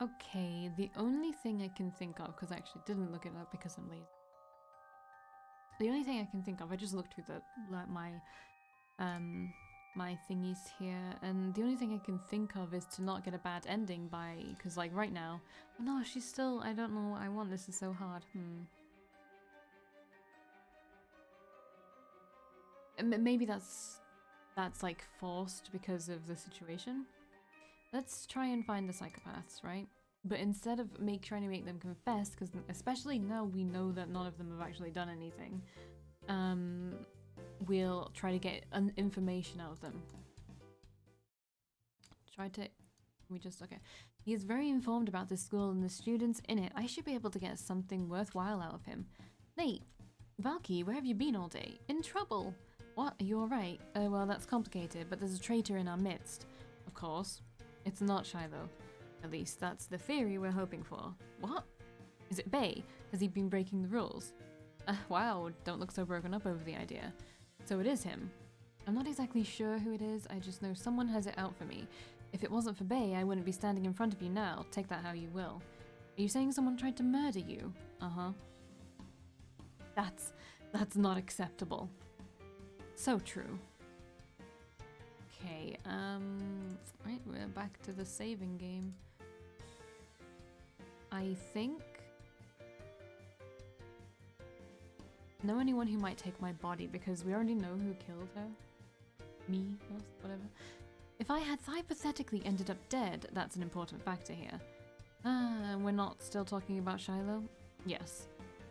Okay, the only thing I can think of, because I actually didn't look it up because I'm lazy. The only thing I can think of, I just looked through my thingies here, and the only thing I can think of is to not get a bad ending because like right now, oh no, she's still, I don't know what I want, this is so hard, Maybe that's like forced because of the situation. Let's try and find the psychopaths, right? But instead of trying to make them confess, because especially now we know that none of them have actually done anything, we'll try to get information out of them. Okay. He is very informed about this school and the students in it. I should be able to get something worthwhile out of him. Nate! Valkii, where have you been all day? In trouble! What? Are you alright? Well, that's complicated, but there's a traitor in our midst. Of course. It's not Shiloh. At least that's the theory we're hoping for. What? Is it Bay? Has he been breaking the rules? Wow, don't look so broken up over the idea. So it is him. I'm not exactly sure who it is, I just know someone has it out for me. If it wasn't for Bay, I wouldn't be standing in front of you now, take that how you will. Are you saying someone tried to murder you? Uh-huh. That's not acceptable. So true. Okay, right, we're back to the saving game. I think... know anyone who might take my body because we already know who killed her. Me, whatever. If I had hypothetically ended up dead, that's an important factor here. We're not still talking about Shiloh? Yes.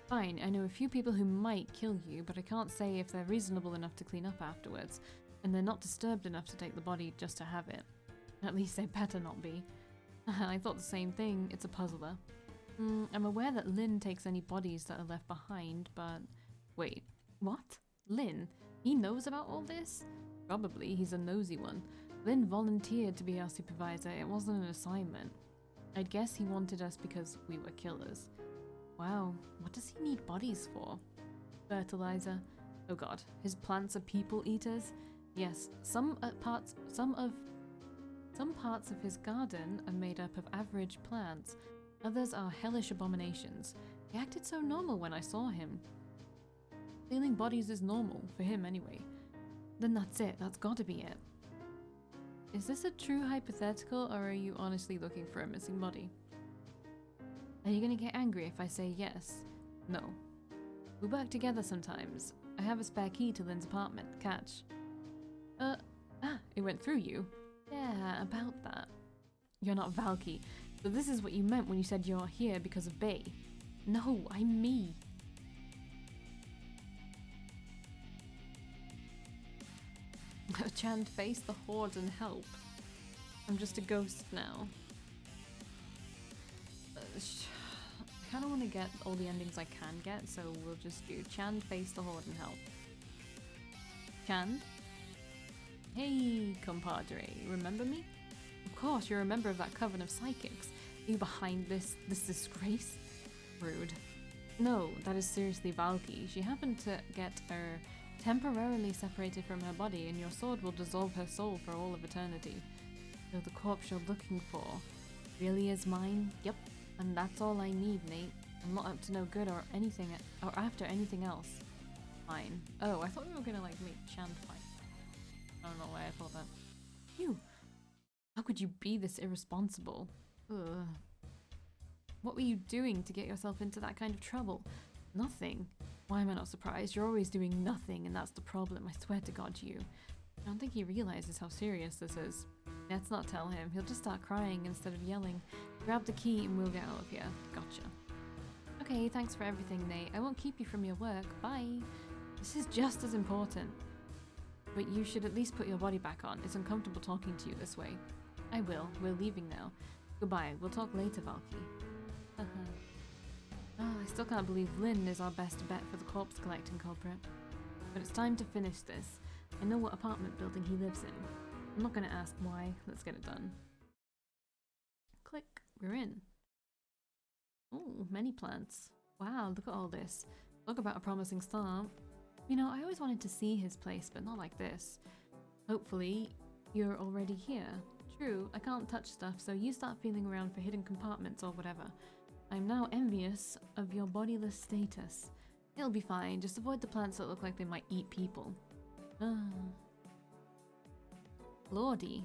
Fine, I know a few people who might kill you, but I can't say if they're reasonable enough to clean up afterwards, and they're not disturbed enough to take the body just to have it. At least they better not be. I thought the same thing, it's a puzzler. I'm aware that Lynn takes any bodies that are left behind, but... Wait, what? Lynn? He knows about all this? Probably, he's a nosy one. Lynn volunteered to be our supervisor, it wasn't an assignment. I'd guess he wanted us because we were killers. Wow, what does he need bodies for? Fertilizer. Oh god, his plants are people eaters? Yes, some parts of his garden are made up of average plants. Others are hellish abominations. He acted so normal when I saw him. Stealing bodies is normal, for him anyway. Then that's it, that's gotta be it. Is this a true hypothetical, or are you honestly looking for a missing body? Are you gonna get angry if I say yes? No. We work together sometimes. I have a spare key to Lynn's apartment. Catch. It went through you? Yeah, about that. You're not Valkii, so this is what you meant when you said you're here because of Bay. No, I'm me. Chand, face the horde and help. I'm just a ghost now. I kind of want to get all the endings I can get, so we'll just do Chand, face the horde and help. Chand? Hey, compadre, remember me? Of course, you're a member of that coven of psychics. Are you behind this disgrace? Rude. No, that is seriously Valkii. She happened to get her temporarily separated from her body, and your sword will dissolve her soul for all of eternity. So the corpse you're looking for really is mine? Yep. And that's all I need, Nate. I'm not up to no good or anything, or after anything else. Fine. Oh, I thought we were gonna like make Chand fight. I don't know why I thought that. You! How could you be this irresponsible? Ugh. What were you doing to get yourself into that kind of trouble? Nothing. Why am I not surprised? You're always doing nothing, and that's the problem. I swear to God to you. I don't think he realizes how serious this is. Let's not tell him. He'll just start crying instead of yelling. Grab the key and we'll get out of here. Gotcha. Okay, thanks for everything, Nate. I won't keep you from your work. Bye. This is just as important. But you should at least put your body back on. It's uncomfortable talking to you this way. I will. We're leaving now. Goodbye. We'll talk later, Valkii. I still can't believe Lynn is our best bet for the corpse collecting culprit. But it's time to finish this. I know what apartment building he lives in. I'm not going to ask why. Let's get it done. Click. We're in. Oh, many plants. Wow, look at all this. Talk about a promising start. You know, I always wanted to see his place, but not like this. Hopefully, you're already here. True, I can't touch stuff, so you start feeling around for hidden compartments or whatever. I'm now envious of your bodiless status. It'll be fine, just avoid the plants that look like they might eat people. Ah. Lordy.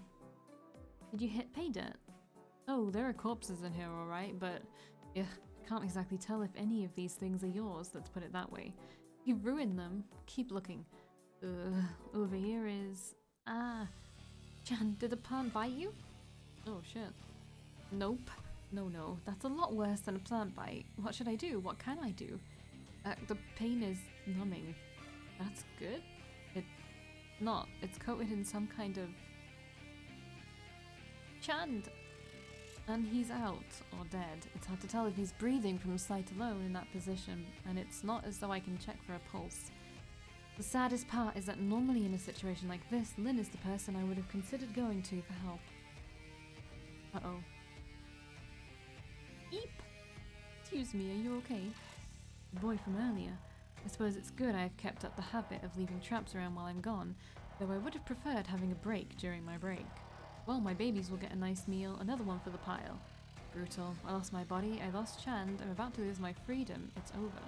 Did you hit pay dirt? Oh, there are corpses in here, alright, but yeah, can't exactly tell if any of these things are yours, let's put it that way. You've ruined them. Keep looking. Over here is... Ah. Chan, did the plant bite you? Oh shit. Nope. No, that's a lot worse than a plant bite. What should I do? What can I do? The pain is numbing. That's good? It's not. It's coated in some kind of... Chand! And he's out, or dead. It's hard to tell if he's breathing from sight alone in that position, and it's not as though I can check for a pulse. The saddest part is that normally in a situation like this, Lynn is the person I would have considered going to for help. Uh-oh. Eep! Excuse me, are you okay? The boy from earlier. I suppose it's good I've kept up the habit of leaving traps around while I'm gone, though I would have preferred having a break during my break. Well, my babies will get a nice meal, another one for the pile. Brutal. I lost my body, I lost Chand, I'm about to lose my freedom. It's over.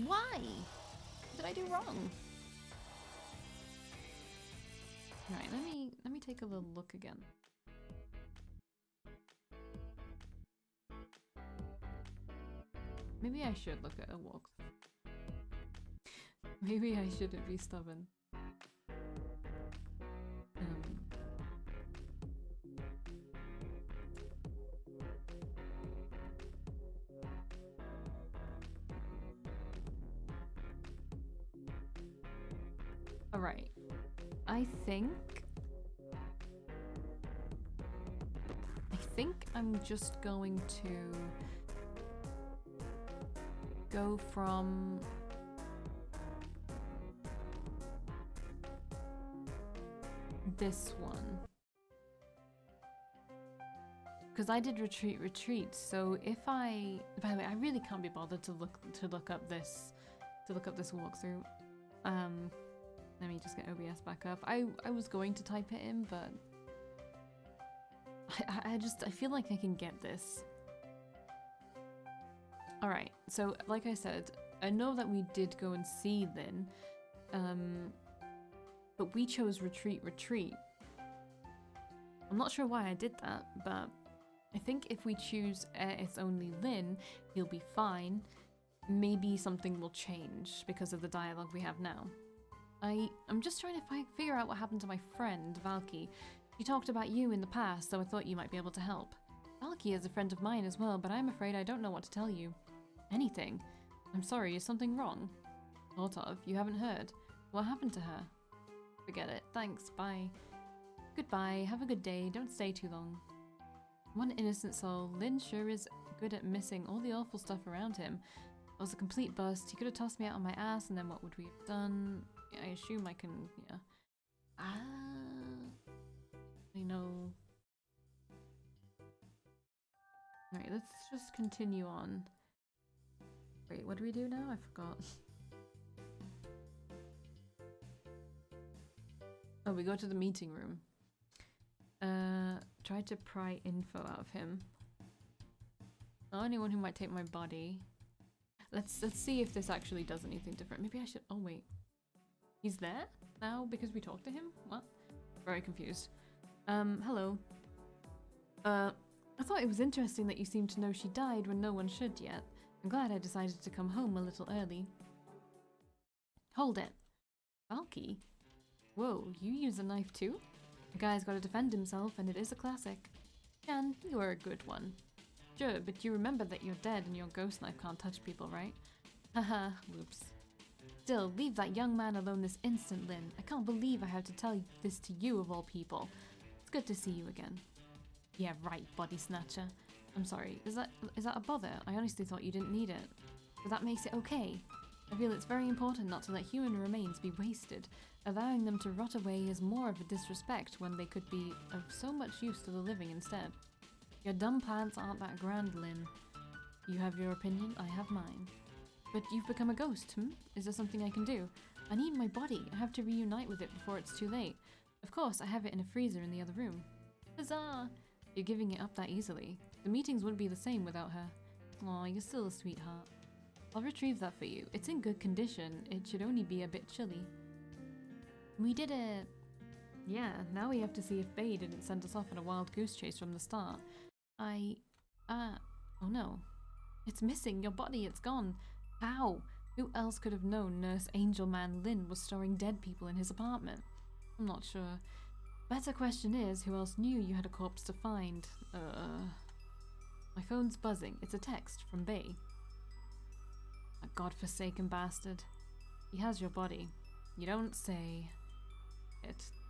Why? What did I do wrong? Alright, let me take a little look again. Maybe I should look at a walkthrough. Maybe I shouldn't be stubborn. Alright. I think I'm just going to go from this one. Because I did retreat, so if I... By the way, I really can't be bothered to look up this walkthrough. Let me just get OBS back up. I was going to type it in, but I feel like I can get this. Alright, so like I said, I know that we did go and see Lynn, but we chose retreat. I'm not sure why I did that, but I think if we choose it's only Lynn, he'll be fine. Maybe something will change because of the dialogue we have now. I'm just trying to figure out what happened to my friend, Valkii. She talked about you in the past, so I thought you might be able to help. Valkii is a friend of mine as well, but I'm afraid I don't know what to tell you. Anything. I'm sorry, is something wrong? Sort of. You haven't heard. What happened to her? Forget it. Thanks, bye. Goodbye, have a good day, don't stay too long. One innocent soul. Lynn sure is good at missing all the awful stuff around him. It was a complete bust. He could have tossed me out on my ass, and then what would we have done? I assume I can, yeah. I know. Alright, let's just continue on. Wait, what do we do now? I forgot. Oh, we go to the meeting room. Try to pry info out of him. Not anyone who might take my body. Let's see if this actually does anything different. Maybe I should... Oh, wait. He's there now because we talked to him? What? Very confused. Hello. I thought it was interesting that you seemed to know she died when no one should yet. I'm glad I decided to come home a little early. Hold it. Valkii? Whoa, you use a knife too? The guy's gotta defend himself, and it is a classic. Jan, you are a good one. Sure, but you remember that you're dead and your ghost knife can't touch people, right? Haha, whoops. Still, leave that young man alone this instant, Lynn. I can't believe I have to tell this to you of all people. It's good to see you again. Yeah, right, body snatcher. I'm sorry, is that a bother? I honestly thought you didn't need it. But that makes it okay. I feel it's very important not to let human remains be wasted. Allowing them to rot away is more of a disrespect when they could be of so much use to the living instead. Your dumb plants aren't that grand, Lynn. You have your opinion, I have mine. But you've become a ghost, Is there something I can do? I need my body. I have to reunite with it before it's too late. Of course, I have it in a freezer in the other room. Huzzah! You're giving it up that easily. The meetings wouldn't be the same without her. Aw, you're still a sweetheart. I'll retrieve that for you. It's in good condition. It should only be a bit chilly. We did it! Yeah, now we have to see if Bae didn't send us off on a wild goose chase from the start. Oh no. It's missing, your body, it's gone. How? Who else could have known Nurse Angel Man Lin was storing dead people in his apartment? I'm not sure. Better question is, who else knew you had a corpse to find? My phone's buzzing. It's a text from Bae. A godforsaken bastard. He has your body. You don't say.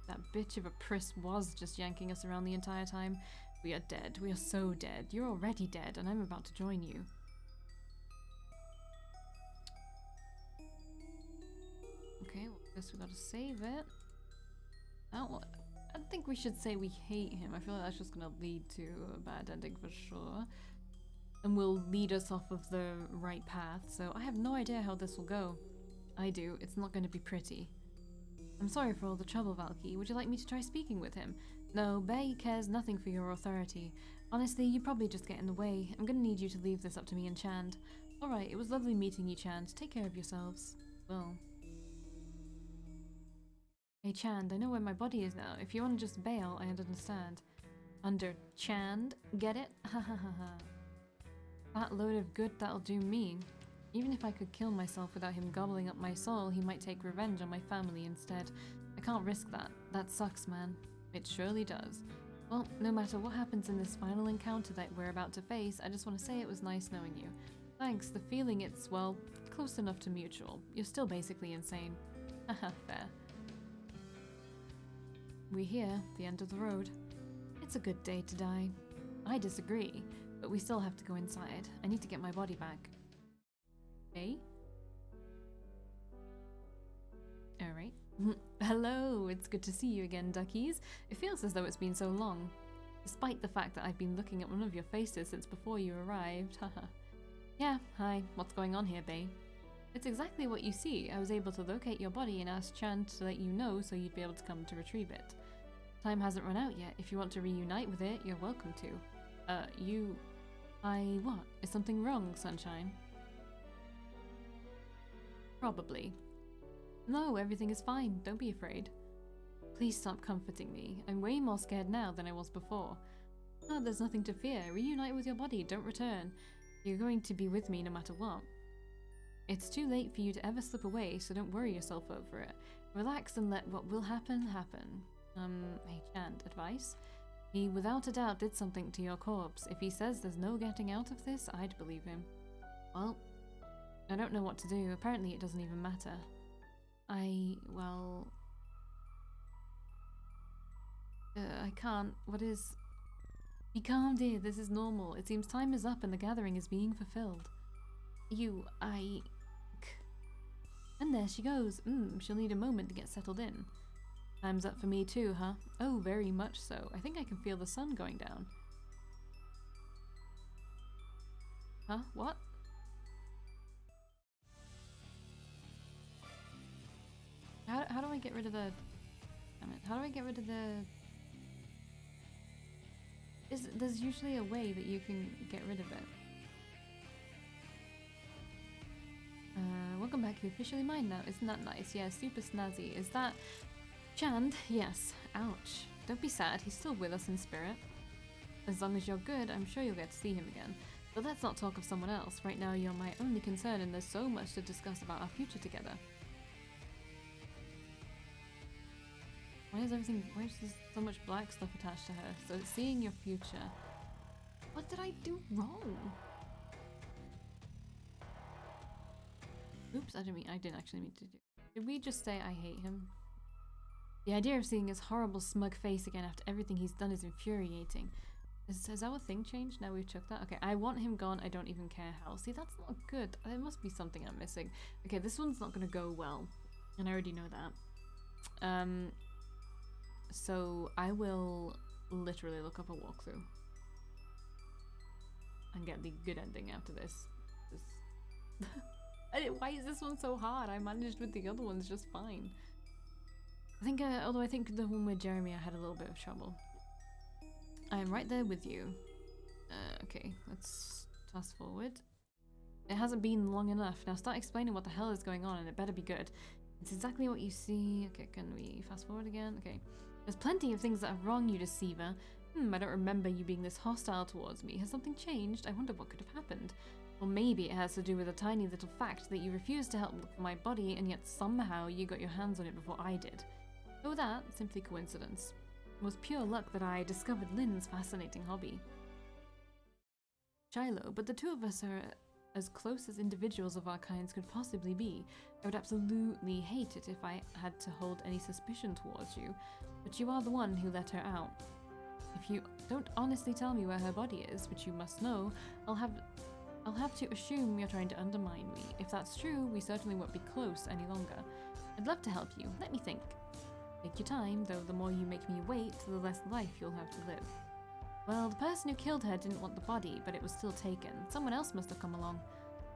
That bitch of a Pris was just yanking us around the entire time. We are dead. We are so dead. You're already dead, and I'm about to join you. Okay, well, I guess we gotta save it. Oh, I think we should say we hate him. I feel like that's just gonna lead to a bad ending for sure. And will lead us off of the right path, so I have no idea how this will go. I do. It's not going to be pretty. I'm sorry for all the trouble, Valkii. Would you like me to try speaking with him? No, Bae cares nothing for your authority. Honestly, you probably just get in the way. I'm gonna need you to leave this up to me and Chand. Alright, it was lovely meeting you, Chand. Take care of yourselves. Well. Hey, Chand, I know where my body is now. If you want to just bail, I understand. Under Chand, get it? Ha ha ha ha. That load of good that'll do me. Even if I could kill myself without him gobbling up my soul, he might take revenge on my family instead. I can't risk that. That sucks, man. It surely does. Well, no matter what happens in this final encounter that we're about to face, I just want to say it was nice knowing you. Thanks, the feeling it's, well, close enough to mutual. You're still basically insane. Haha, fair. We're here, the end of the road. It's a good day to die. I disagree, but we still have to go inside. I need to get my body back. Hey? Alright. Hello, it's good to see you again, duckies. It feels as though it's been so long. Despite the fact that I've been looking at one of your faces since before you arrived, haha. Yeah, hi, what's going on here, Bae? It's exactly what you see. I was able to locate your body and ask Chand to let you know so you'd be able to come to retrieve it. Time hasn't run out yet. If you want to reunite with it, you're welcome to. What? Is something wrong, Sunshine? Probably. No, everything is fine. Don't be afraid. Please stop comforting me. I'm way more scared now than I was before. Oh, there's nothing to fear. Reunite with your body. Don't return. You're going to be with me no matter what. It's too late for you to ever slip away, so don't worry yourself over it. Relax and let what will happen, happen. Hey Chand, advice? He without a doubt did something to your corpse. If he says there's no getting out of this, I'd believe him. Well, I don't know what to do. Apparently it doesn't even matter. I can't. What is... Be calm, dear. This is normal. It seems time is up and the gathering is being fulfilled. And there she goes. She'll need a moment to get settled in. Time's up for me too, huh? Oh, very much so. I think I can feel the sun going down. Huh? What? How do I get rid of the... Damn it. How do I get rid of the... There's usually a way that you can get rid of it. Welcome back, you're officially mine now. Isn't that nice? Yeah, super snazzy. Is that... Chand? Yes. Ouch. Don't be sad, he's still with us in spirit. As long as you're good, I'm sure you'll get to see him again. But let's not talk of someone else. Right now you're my only concern and there's so much to discuss about our future together. Why is there so much black stuff attached to her? So it's seeing your future. What did I do wrong? Oops, I didn't actually mean to do. Did we just say I hate him? The idea of seeing his horrible smug face again after everything he's done is infuriating. Has our thing changed now we've took that? Okay, I want him gone, I don't even care how. See, that's not good. There must be something I'm missing. Okay, this one's not gonna go well. And I already know that. So I will literally look up a walkthrough. And get the good ending after this. Why is this one so hard? I managed with the other ones just fine. I think, although I think the one with Jeremy I had a little bit of trouble. I am right there with you. Okay, let's fast forward. It hasn't been long enough. Now start explaining what the hell is going on, and it better be good. It's exactly what you see. Okay, can we fast forward again? Okay. There's plenty of things that are wrong, you deceiver. I don't remember you being this hostile towards me. Has something changed? I wonder what could have happened. Or maybe it has to do with a tiny little fact that you refused to help look for my body, and yet somehow you got your hands on it before I did. Oh, that, simply coincidence. It was pure luck that I discovered Lynn's fascinating hobby. Shiloh, but the two of us are as close as individuals of our kinds could possibly be. I would absolutely hate it if I had to hold any suspicion towards you, but you are the one who let her out. If you don't honestly tell me where her body is, which you must know, I'll have to assume you're trying to undermine me. If that's true, we certainly won't be close any longer. I'd love to help you. Let me think. Take your time, though the more you make me wait, the less life you'll have to live. Well, the person who killed her didn't want the body, but it was still taken. Someone else must have come along.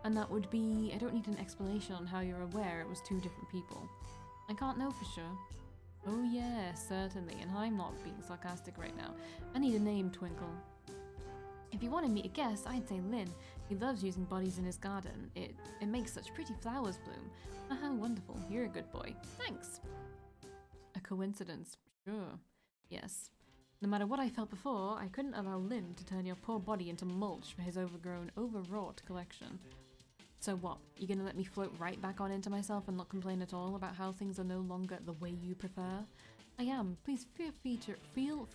And that would be... I don't need an explanation on how you're aware it was two different people. I can't know for sure. Oh yeah, certainly, and I'm not being sarcastic right now. I need a name, Twinkle. If you wanted me to guess, I'd say Lynn. He loves using bodies in his garden. It makes such pretty flowers bloom. How wonderful. You're a good boy. Thanks. A coincidence. Sure. Yes. No matter what I felt before, I couldn't allow Lynn to turn your poor body into mulch for his overgrown, overwrought collection. So what? You gonna let me float right back on into myself and not complain at all about how things are no longer the way you prefer? I am. Please feel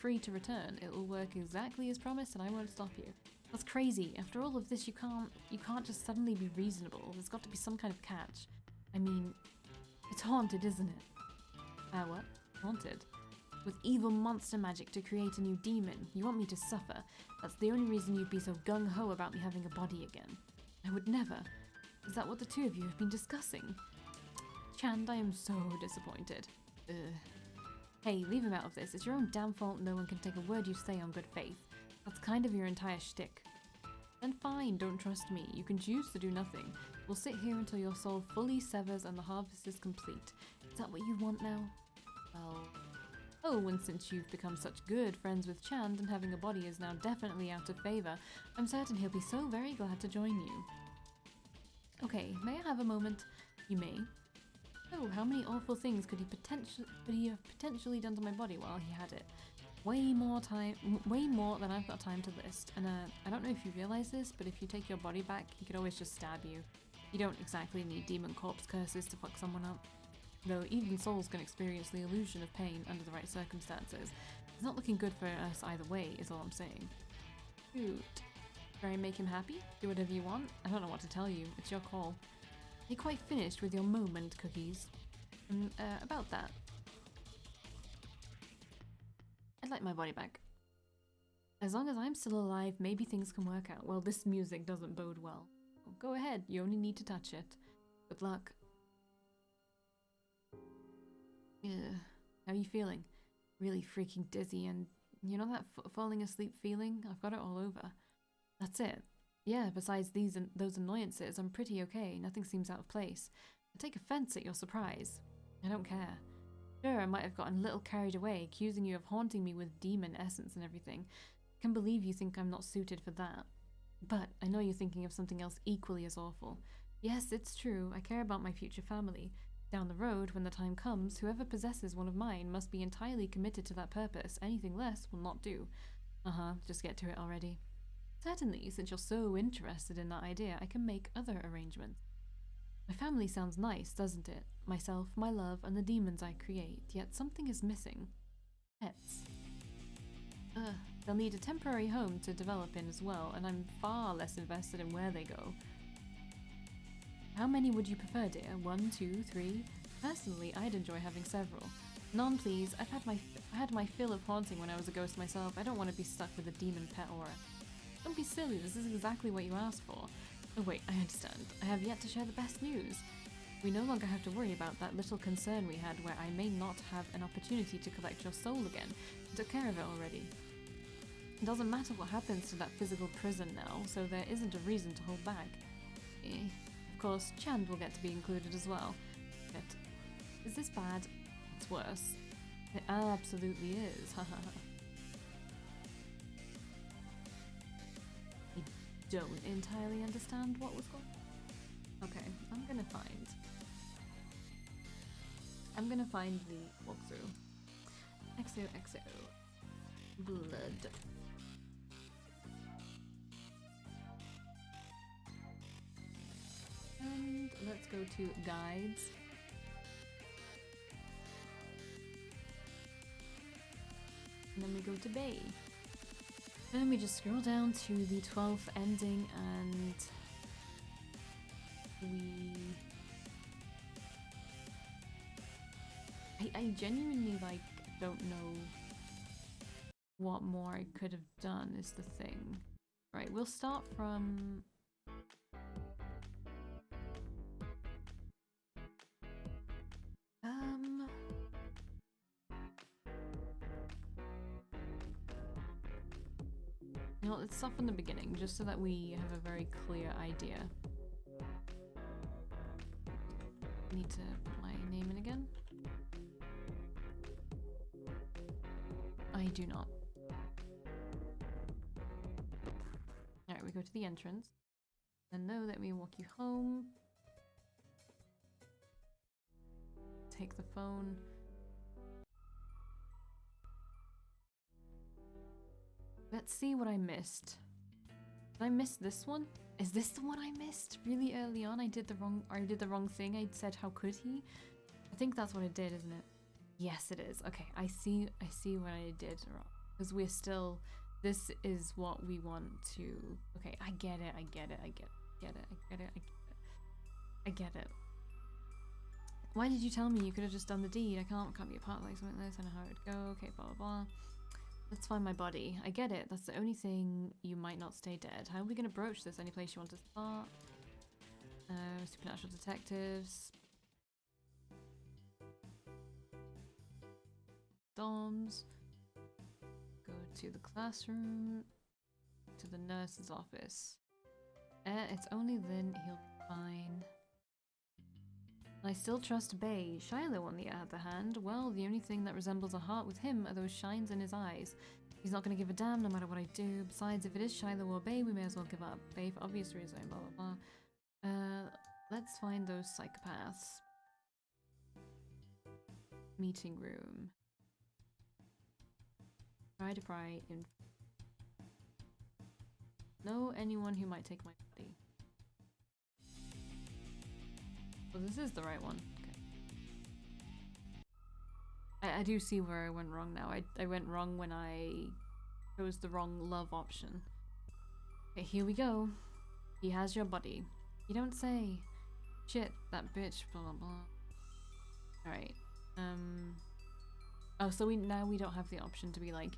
free to return. It'll work exactly as promised and I won't stop you. That's crazy. After all of this, you can't just suddenly be reasonable. There's got to be some kind of catch. I mean, it's haunted, isn't it? What? Haunted? With evil monster magic to create a new demon. You want me to suffer. That's the only reason you'd be so gung-ho about me having a body again. I would never. Is that what the two of you have been discussing? Chand, I am so disappointed. Ugh. Hey, leave him out of this. It's your own damn fault no one can take a word you say on good faith. That's kind of your entire shtick. Then fine, don't trust me. You can choose to do nothing. We'll sit here until your soul fully severs and the harvest is complete. Is that what you want now? Well... Oh, and since you've become such good friends with Chand and having a body is now definitely out of favour, I'm certain he'll be so very glad to join you. Okay, may I have a moment? You may. Oh, how many awful things could he have potentially done to my body while he had it? Way more than I've got time to list. And I don't know if you realise this, but if you take your body back, he could always just stab you. You don't exactly need demon corpse curses to fuck someone up. Though even souls can experience the illusion of pain under the right circumstances. It's not looking good for us either way, is all I'm saying. Shoot. Try and make him happy? Do whatever you want? I don't know what to tell you. It's your call. Are you quite finished with your moment, Cookies? About that. I'd like my body back. As long as I'm still alive, maybe things can work out. Well, this music doesn't bode well. Go ahead, you only need to touch it. Good luck. How are you feeling? Really freaking dizzy and you know that falling asleep feeling? I've got it all over. That's it. Yeah, besides those annoyances, I'm pretty okay. Nothing seems out of place. I take offense at your surprise. I don't care. Sure, I might have gotten a little carried away, accusing you of haunting me with demon essence and everything. I can't believe you think I'm not suited for that. But I know you're thinking of something else equally as awful. Yes, it's true. I care about my future family. Down the road, when the time comes, whoever possesses one of mine must be entirely committed to that purpose. Anything less will not do. Just get to it already. Certainly, since you're so interested in that idea, I can make other arrangements. My family sounds nice, doesn't it? Myself, my love, and the demons I create, yet something is missing. Pets. They'll need a temporary home to develop in as well, and I'm far less invested in where they go. How many would you prefer, dear? 1, 2, 3? Personally, I'd enjoy having several. None, please. I had my fill of haunting when I was a ghost myself. I don't want to be stuck with a demon pet aura. Don't be silly. This is exactly what you asked for. Oh wait, I understand. I have yet to share the best news. We no longer have to worry about that little concern we had where I may not have an opportunity to collect your soul again. I took care of it already. It doesn't matter what happens to that physical prison now, so there isn't a reason to hold back. Of course, Chand will get to be included as well. But is this bad? It's worse. It absolutely is. I don't entirely understand what was going on. Okay, I'm gonna find the walkthrough. XOXO Blood. And let's go to guides. And then we go to Bay. Then we just scroll down to the 12th ending and I genuinely don't know what more I could have done is the thing. Right, we'll start from you know, let's start from the beginning, just so that we have a very clear idea. Need to put my name in again. I do not. Alright, we go to the entrance. And know that we walk you home. Take the phone. Let's see what I missed. Did I miss this one? Is this the one I missed? Really early on I did the wrong thing. I said how could he? I think that's what I did, isn't it? Yes, it is. Okay, I see what I did wrong. Because we're still, this is what we want to, okay, I get it. I get it. Why did you tell me you could have just done the deed? I can't be a part like something like this. I know how it would go. Okay, blah, blah, blah. Let's find my body. I get it. That's the only thing. You might not stay dead. How are we going to broach this? Any place you want to start? Supernatural detectives. Doms. Go to the classroom. To the nurse's office. It's only then he'll be fine. I still trust Bay. Shiloh, on the other hand, well, the only thing that resembles a heart with him are those shines in his eyes. He's not going to give a damn no matter what I do. Besides, if it is Shiloh or Bay, we may as well give up. Bay for obvious reasons, blah blah blah. Let's find those psychopaths. Meeting room. Try to pry in. Know anyone who might take my body. Well, this is the right one. Okay. I do see where I went wrong now. I went wrong when I chose the wrong love option. Okay, here we go. He has your body. You don't say. Shit, that bitch, blah blah blah. Alright. Oh, so now we don't have the option to be like,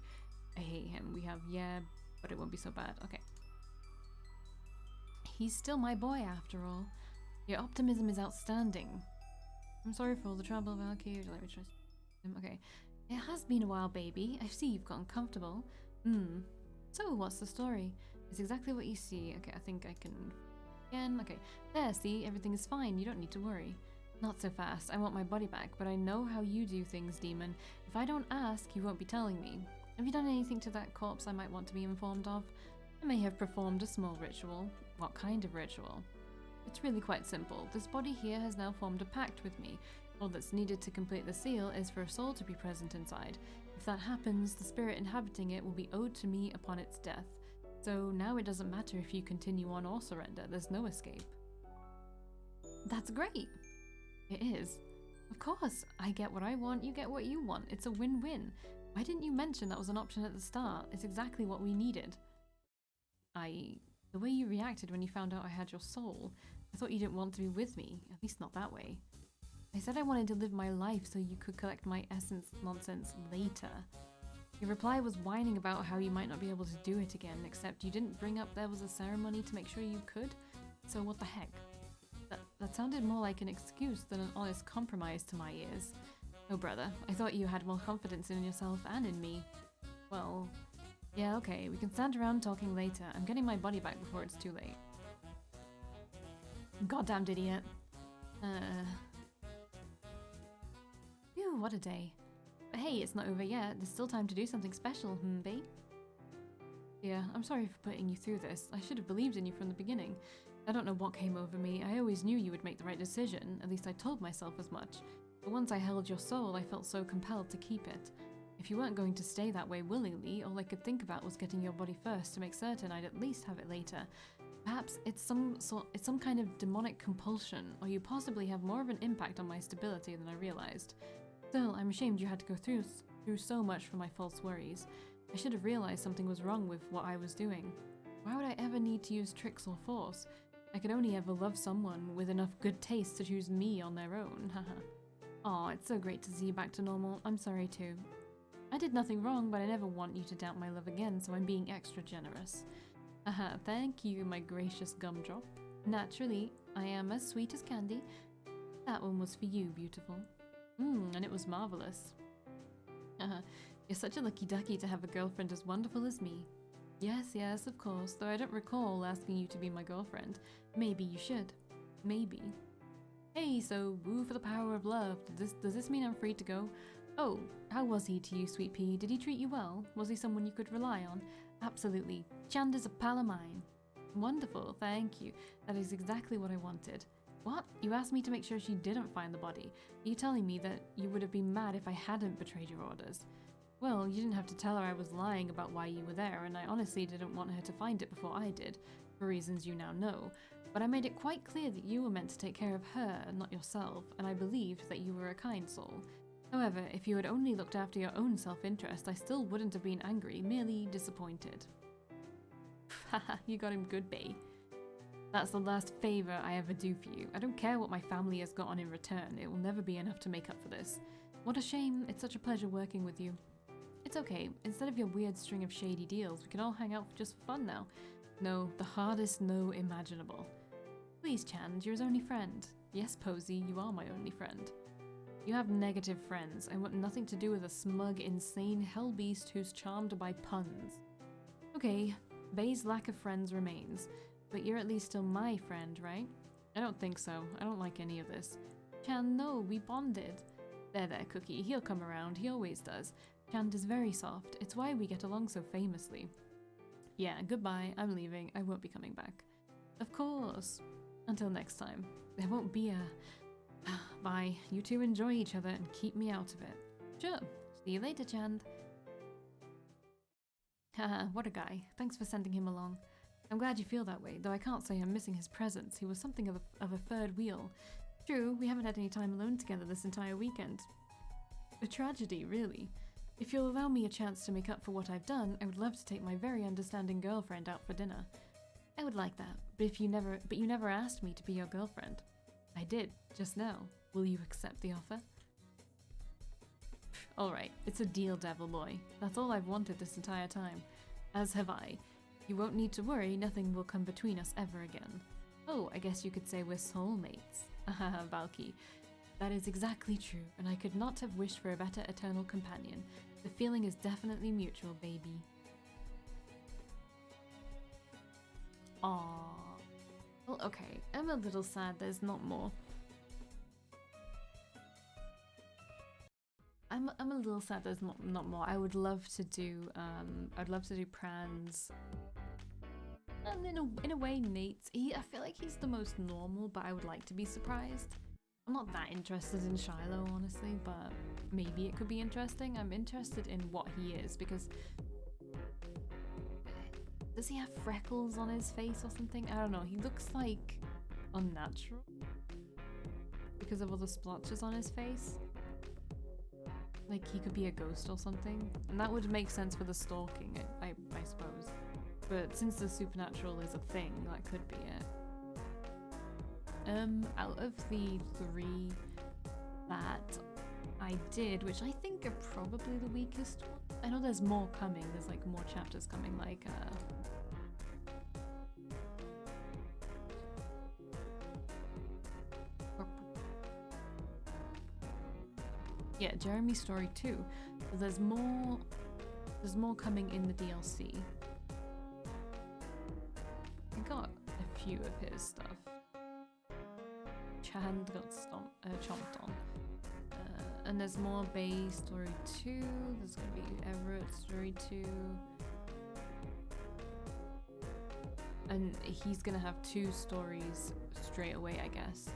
I hate him. We have, yeah, but it won't be so bad. Okay. He's still my boy after all. Your optimism is outstanding. I'm sorry for all the trouble, Valkii. Would you like me to trust him? Okay. It has been a while, baby. I see you've gotten comfortable. So, what's the story? It's exactly what you see. Okay, I think I can... Again, okay. There, see? Everything is fine. You don't need to worry. Not so fast. I want my body back, but I know how you do things, demon. If I don't ask, you won't be telling me. Have you done anything to that corpse I might want to be informed of? I may have performed a small ritual. What kind of ritual? It's really quite simple. This body here has now formed a pact with me. All that's needed to complete the seal is for a soul to be present inside. If that happens, the spirit inhabiting it will be owed to me upon its death. So now it doesn't matter if you continue on or surrender. There's no escape. That's great. It is. Of course. I get what I want, you get what you want. It's a win-win. Why didn't you mention that was an option at the start? It's exactly what we needed. The way you reacted when you found out I had your soul, I thought you didn't want to be with me, at least not that way. I said I wanted to live my life so you could collect my essence nonsense later. Your reply was whining about how you might not be able to do it again, except you didn't bring up there was a ceremony to make sure you could? So what the heck? That sounded more like an excuse than an honest compromise to my ears. Oh brother, I thought you had more confidence in yourself and in me. Well... yeah, okay, we can stand around talking later. I'm getting my body back before it's too late. Goddamned idiot. Phew, what a day. But hey, it's not over yet. There's still time to do something special, babe? Yeah, I'm sorry for putting you through this. I should have believed in you from the beginning. I don't know what came over me. I always knew you would make the right decision. At least I told myself as much. But once I held your soul, I felt so compelled to keep it. If you weren't going to stay that way willingly, all I could think about was getting your body first to make certain I'd at least have it later. Perhaps it's some kind of demonic compulsion, or you possibly have more of an impact on my stability than I realized. Still, I'm ashamed you had to go through so much for my false worries. I should have realized something was wrong with what I was doing. Why would I ever need to use tricks or force? I could only ever love someone with enough good taste to choose me on their own, haha. Aw, it's so great to see you back to normal. I'm sorry too. I did nothing wrong, but I never want you to doubt my love again, so I'm being extra generous. Haha, thank you, my gracious gumdrop. Naturally, I am as sweet as candy. That one was for you, beautiful. And it was marvelous. You're such a lucky ducky to have a girlfriend as wonderful as me. Yes, of course, though I don't recall asking you to be my girlfriend. Maybe you should. Maybe. Hey, so woo for the power of love. Does this mean I'm free to go? Oh, how was he to you, sweet pea? Did he treat you well? Was he someone you could rely on? Absolutely. Chand is a pal of mine. Wonderful, thank you. That is exactly what I wanted. What? You asked me to make sure she didn't find the body. Are you telling me that you would have been mad if I hadn't betrayed your orders? Well, you didn't have to tell her I was lying about why you were there, and I honestly didn't want her to find it before I did, for reasons you now know. But I made it quite clear that you were meant to take care of her, not yourself, and I believed that you were a kind soul. However, if you had only looked after your own self-interest, I still wouldn't have been angry, merely disappointed. Haha, you got him good, bae. That's the last favour I ever do for you. I don't care what my family has got on in return, it will never be enough to make up for this. What a shame, it's such a pleasure working with you. It's okay, instead of your weird string of shady deals, we can all hang out just for fun now. No, the hardest no imaginable. Please, Chand, you're his only friend. Yes, Posey, you are my only friend. You have negative friends. I want nothing to do with a smug, insane hellbeast who's charmed by puns. Okay, Bae's lack of friends remains, but you're at least still my friend, right? I don't think so. I don't like any of this. Chand, no, we bonded. There, Cookie, he'll come around, he always does. Chand is very soft, it's why we get along so famously. Yeah, goodbye, I'm leaving, I won't be coming back. Of course. Until next time. There won't be a... Bye, you two enjoy each other and keep me out of it. Sure, see you later, Chand. Haha, what a guy, thanks for sending him along. I'm glad you feel that way, though I can't say I'm missing his presence, he was something of a third wheel. True, we haven't had any time alone together this entire weekend. A tragedy, really. If you'll allow me a chance to make up for what I've done, I would love to take my very understanding girlfriend out for dinner. I would like that, but you never asked me to be your girlfriend. I did, just now. Will you accept the offer? Alright, it's a deal, devil boy. That's all I've wanted this entire time. As have I. You won't need to worry, nothing will come between us ever again. Oh, I guess you could say we're soulmates. Haha, Valkii. That is exactly true, and I could not have wished for a better eternal companion. The feeling is definitely mutual, baby. Aww. Well, okay, I'm a little sad there's not more. I'm a little sad there's not more. I would love to do Pran's, and in a way Nate's. I feel like he's the most normal, but I would like to be surprised. I'm not that interested in Shiloh, honestly, but maybe it could be interesting. I'm interested in what he is, because does he have freckles on his face or something? I don't know. He looks like unnatural because of all the splotches on his face. Like he could be a ghost or something, and that would make sense for the stalking, I suppose. But since the supernatural is a thing, that could be it. Out of the 3 that I did, which I think are probably the weakest one. I know there's more coming, there's like more chapters coming, like yeah, Jeremy's story too. So there's more coming in the DLC. I got a few of his stuff. Chand got chomped on. And there's more Bay Story 2. There's gonna be Everett Story 2. And he's gonna have 2 stories straight away, I guess.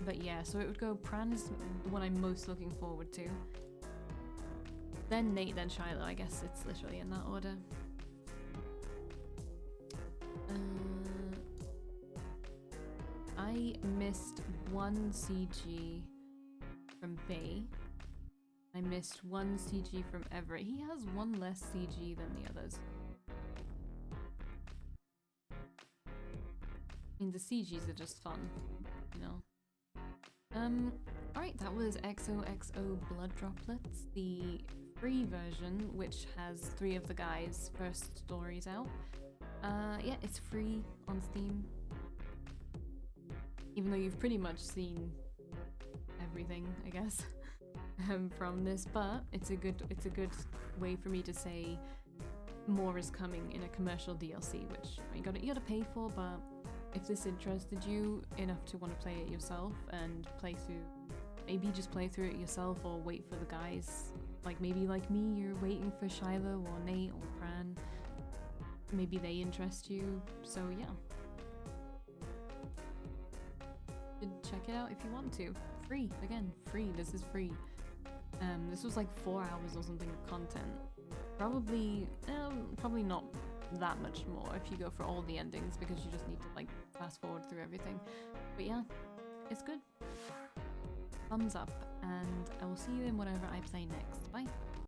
But yeah, so it would go Pran is the one I'm most looking forward to. Then Nate, then Shiloh. I guess it's literally in that order. I missed 1 CG from Bay. I missed 1 CG from Everett. He has 1 less CG than the others. I mean, the CGs are just fun, you know. Alright, that was XOXO Blood Droplets, the free version, which has 3 of the guys' first stories out. Yeah, it's free on Steam. Even though you've pretty much seen everything, I guess, from this, but it's a good way for me to say more is coming in a commercial DLC, which you gotta pay for, but if this interested you enough to want to play it yourself and maybe just play through it yourself or wait for the guys, like maybe like me, you're waiting for Shiloh or Nate or Pran, maybe they interest you, so yeah. Check it out if you want to. Free, again, free, this is free. This was like 4 hours or something of content. Probably not that much more if you go for all the endings because you just need to like fast forward through everything. But yeah, it's good. Thumbs up, and I will see you in whatever I play next. Bye.